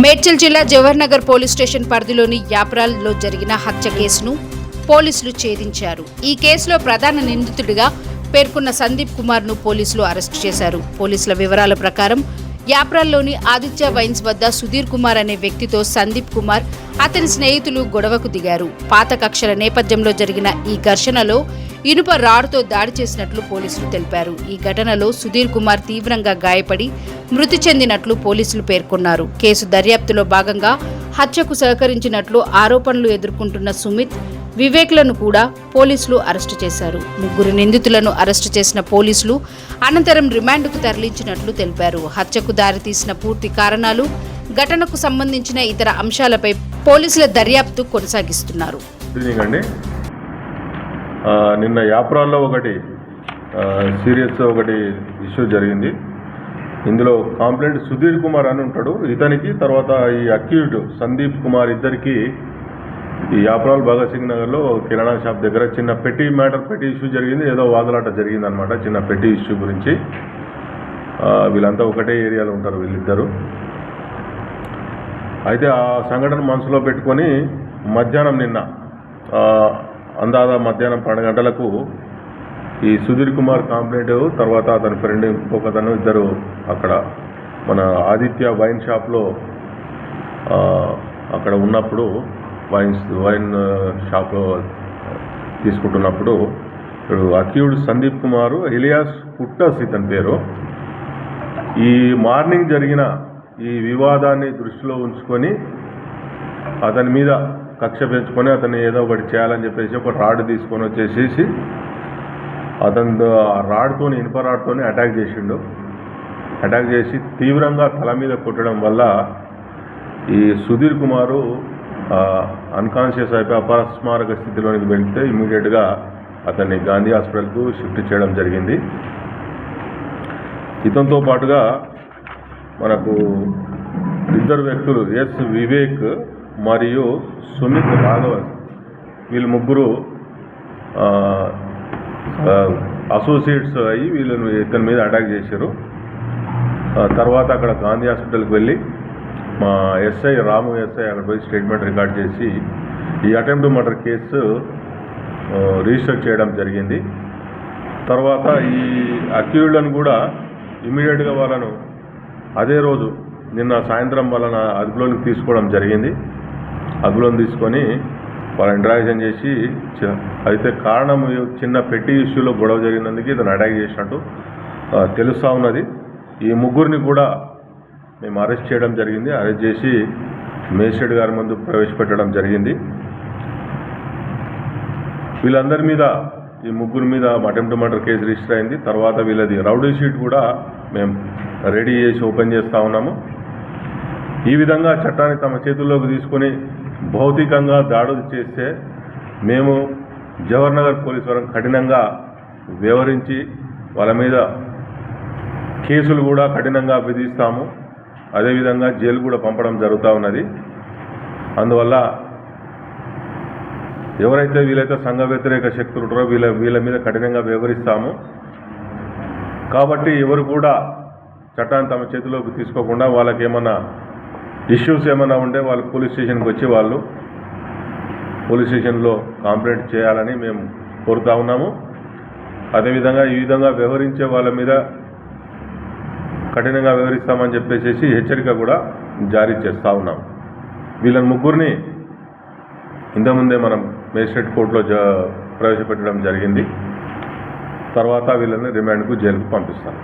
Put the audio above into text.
మేడ్చల్ జిల్లా Jawahar Nagar police station పరిధిలోని యాప్రాల్లో జరిగిన హత్య కేసును పోలీసులు ఛేదించారు. ఈ కేసులో ప్రధాన నిందితుడిగా పేర్కొన్న సందీప్ కుమార్ ను పోలీసులు అరెస్టు చేశారు. పోలీసుల వివరాల ప్రకారం యాప్రాల్లోని ఆదిత్య వైన్స్ వద్ద సుధీర్ కుమార్ అనే వ్యక్తితో సందీప్ కుమార్, అతని స్నేహితులు గొడవకు దిగారు. పాత కక్షల నేపథ్యంలో జరిగిన ఈ ఘర్షణలో ఇనుప రాడ్తో దాడి చేసినట్లు పోలీసులు తెలిపారు. ఈ ఘటనలో సుధీర్ కుమార్ తీవ్రంగా గాయపడి మృతి చెందినట్లు పోలీసులు పేర్కొన్నారు. కేసు దర్యాప్తులో భాగంగా హత్యకు సహకరించినట్లు ఆరోపణలు ఎదుర్కొంటున్న సుమిత్, వివేక్లను కూడా పోలీసులు అరెస్టు చేశారు. ముగ్గురు నిందితులను అరెస్టు చేసిన పోలీసులు అనంతరం రిమాండ్కు తరలించినట్లు తెలిపారు. హత్యకు దారితీసిన పూర్తి కారణాలు, ఘటనకు సంబంధించిన ఇతర అంశాలపై పోలీసుల దర్యాప్తు కొనసాగిస్తున్నారు. నిన్న యాప్రాల్లో ఒకటి సీరియస్ ఇష్యూ జరిగింది. ఇందులో కంప్లైంట్ సుధీర్ కుమార్ అని ఉంటాడు. ఇతనికి తర్వాత ఈ అక్యూజ్డ్ సందీప్ కుమార్ ఇద్దరికి ఈ యాప్రాల్ భగత్ సింగ్ నగర్లో కిరాణా షాప్ దగ్గర చిన్న పెట్టి ఇష్యూ జరిగింది. ఏదో వాదలాట జరిగిందనమాట, చిన్న పెట్టి ఇష్యూ గురించి. వీళ్ళంతా ఒకటే ఏరియాలో ఉంటారు వీళ్ళిద్దరు. అయితే ఆ సంఘటన మనసులో పెట్టుకొని మధ్యాహ్నం నిన్న అందాదా మధ్యాహ్నం 12 గంటలకు ఈ సుధీర్ కుమార్ కంప్లైంట్, తర్వాత అతని ఫ్రెండ్ ఇంకొకతను ఇద్దరు అక్కడ మన ఆదిత్య వైన్ షాప్లో అక్కడ ఉన్నప్పుడు వైన్ షాప్లో తీసుకుంటున్నప్పుడు ఇప్పుడు అక్యూజ్డ్ సందీప్ కుమారు ఎలియాస్ పుట్టస్ ఇతని పేరు. ఈ మార్నింగ్ జరిగిన ఈ వివాదాన్ని దృష్టిలో ఉంచుకొని అతని మీద కక్ష పెంచుకొని అతన్ని ఏదో ఒకటి చేయాలని చెప్పేసి ఒక రాడ్ తీసుకొని వచ్చేసేసి అతను ఆ రాడ్తోని, ఇనుప రాడ్తోని అటాక్ చేసి తీవ్రంగా తల మీద కొట్టడం వల్ల ఈ సుధీర్ కుమారు అన్కాన్షియస్ అయిపోయి అపస్మారక స్థితిలోనికి వెళ్తే ఇమీడియట్గా అతన్ని గాంధీ హాస్పిటల్కు షిఫ్ట్ చేయడం జరిగింది. ఇతనితో పాటుగా మనకు ఇద్దరు వ్యక్తులు ఎస్ వివేక్ మరియు సుమిత్ రాఘవన్, వీళ్ళు ముగ్గురు అసోసియేట్స్ అయ్యి వీళ్ళని ఇతని మీద అటాక్ చేశారు. తర్వాత అక్కడ గాంధీ హాస్పిటల్కి వెళ్ళి మా రాము ఎస్ఐ అక్కడ పోయి స్టేట్మెంట్ రికార్డ్ చేసి ఈ అటెంప్ట్ మర్డర్ కేసు రిజిస్టర్ చేయడం జరిగింది. తర్వాత ఈ అక్యూజ్డ్లను కూడా ఇమీడియట్గా వాళ్ళను అదే రోజు నిన్న సాయంత్రం వాళ్ళని అదుపులోకి తీసుకోవడం జరిగింది. అదుపులోకి తీసుకొని వాళ్ళ ఇంటరాక్షన్ చేసి, అయితే కారణం చిన్న పెట్టి ఇష్యూలో గొడవ జరిగినందుకు ఇతను అటాక్ చేసినట్టు తెలుస్తూ ఉన్నది. ఈ ముగ్గురిని కూడా మేము అరెస్ట్ చేయడం జరిగింది. అరెస్ట్ చేసి మేజిస్ట్రేట్ గారి ముందు ప్రవేశపెట్టడం జరిగింది. వీళ్ళందరి మీద, ఈ ముగ్గురి మీద అటెంప్ట్ మర్డర్ కేసు రిజిస్టర్ అయింది. తర్వాత వీళ్ళది రౌడీ షీట్ కూడా మేము రెడీ చేసి ఓపెన్ చేస్తూ ఉన్నాము. ఈ విధంగా చట్టాన్ని తమ చేతుల్లోకి తీసుకొని భౌతికంగా దాడులు చేస్తే మేము జవహర్ నగర్ పోలీసు వారం కఠినంగా వ్యవహరించి వాళ్ళ మీద కేసులు కూడా కఠినంగా విధిస్తాము. అదేవిధంగా జైలు కూడా పంపడం జరుగుతూ ఉన్నది. అందువల్ల ఎవరైతే వీళ్ళైతే సంఘ వ్యతిరేక శక్తులు ఉంటారో వీళ్ళ మీద కఠినంగా వ్యవహరిస్తాము. కాబట్టి ఎవరు కూడా చట్టాన్ని తమ చేతిలోకి తీసుకోకుండా వాళ్ళకి ఏమన్నా ఇష్యూస్ ఏమైనా ఉంటే వాళ్ళు పోలీస్ స్టేషన్కి వచ్చి వాళ్ళు పోలీస్ స్టేషన్లో కంప్లైంట్ చేయాలని మేము కోరుతా ఉన్నాము. అదేవిధంగా ఈ విధంగా వ్యవహరించే వాళ్ళ మీద కఠినంగా వ్యవహరిస్తామని చెప్పేసి హెచ్చరిక కూడా జారీ చేస్తూ ఉన్నాం. వీళ్ళని ముగ్గురిని ఇంతకుముందే మనం మేజిస్ట్రేట్ కోర్టులో ప్రవేశపెట్టడం జరిగింది. తర్వాత వీళ్ళని రిమాండ్కు జైలుకు పంపిస్తాం.